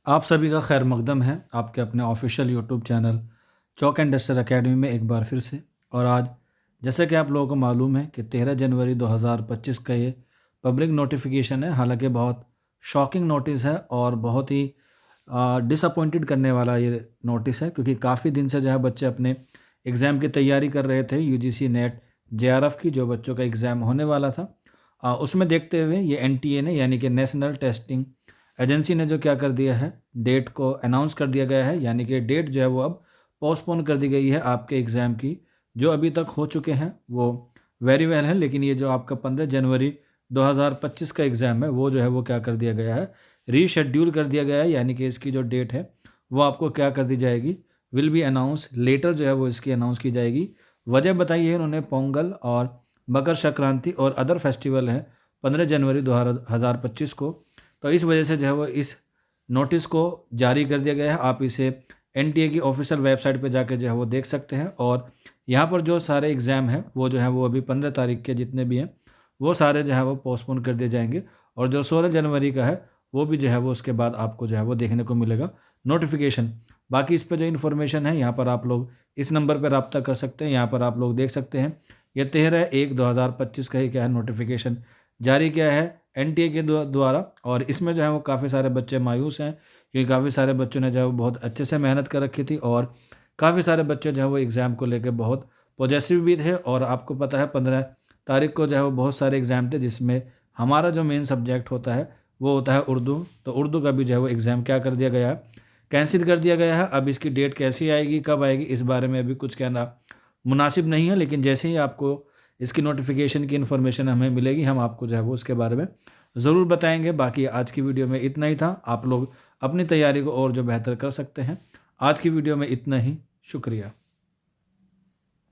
आप सभी का खैर मकदम है आपके अपने official YouTube channel chalk and duster academy में एक बार फिर से। और आज जैसे कि आप लोगों को मालूम है कि 13 जनवरी 2025 का ये पब्लिक नोटिफिकेशन है। हालांकि बहुत शॉकिंग नोटिस है और बहुत ही डिसअपॉइंटेड करने वाला ये नोटिस है, क्योंकि काफ़ी दिन से जो है बच्चे अपने एग्ज़ाम की तैयारी कर रहे थे। यूजीसी नेट जेआरएफ की जो बच्चों का एग्ज़ाम होने वाला था, उसमें देखते हुए ये एनटीए ने यानी कि नेशनल टेस्टिंग एजेंसी ने जो क्या कर दिया है, डेट को अनाउंस कर दिया गया है। यानी कि डेट जो है वो अब पोस्टपोन कर दी गई है आपके एग्ज़ाम की। जो अभी तक हो चुके हैं वो वेरी वेल है, लेकिन ये जो आपका 15 जनवरी 2025 का एग्ज़ाम है वो जो है वो क्या कर दिया गया है, रीशेड्यूल कर दिया गया है। यानी कि इसकी जो डेट है वो आपको क्या कर दी जाएगी, विल बी अनाउंस लेटर, जो है वो इसकी अनाउंस की जाएगी। वजह बताई है उन्होंने, पोंगल और मकर संक्रांति और अदर फेस्टिवल हैं 15 जनवरी 2025 को। तो इस वजह से जो है वो इस नोटिस को जारी कर दिया गया है। आप इसे एनटीए की ऑफिशियल वेबसाइट पे जाकर जो है वो देख सकते हैं। और यहाँ पर जो सारे एग्ज़ाम हैं वो जो है वो अभी 15 तारीख के जितने भी हैं वो सारे जो है वो पोस्टपोन कर दिए जाएंगे। और जो 16 जनवरी का है वो भी जो है वो उसके बाद आपको जो है वो देखने को मिलेगा नोटिफिकेशन। बाकी इस पर जो इन्फॉर्मेशन है यहाँ पर आप लोग इस नंबर पर रब्ता कर सकते हैं। यहाँ पर आप लोग देख सकते हैं ये 13/1/2025 का ही क्या है नोटिफिकेशन जारी किया है एनटीए के द्वारा। और इसमें जो है वो काफ़ी सारे बच्चे मायूस हैं, क्योंकि काफ़ी सारे बच्चों ने जो है वो बहुत अच्छे से मेहनत कर रखी थी। और काफ़ी सारे बच्चे जो है वो एग्ज़ाम को लेकर बहुत पॉजिटिव भी थे। और आपको पता है 15 तारीख को जो है वो बहुत सारे एग्ज़ाम थे, जिसमें हमारा जो मेन सब्जेक्ट होता है वो होता है उर्दू। तो उर्दू का भी जो है वो एग्ज़ाम क्या कर दिया गया है, कैंसिल कर दिया गया है। अब इसकी डेट कैसी आएगी, कब आएगी, इस बारे में अभी कुछ कहना मुनासिब नहीं है। लेकिन जैसे ही आपको इसकी नोटिफिकेशन की इन्फॉर्मेशन हमें मिलेगी, हम आपको जो है वो उसके बारे में ज़रूर बताएंगे। बाकी आज की वीडियो में इतना ही था। आप लोग अपनी तैयारी को और जो बेहतर कर सकते हैं। आज की वीडियो में इतना ही, शुक्रिया।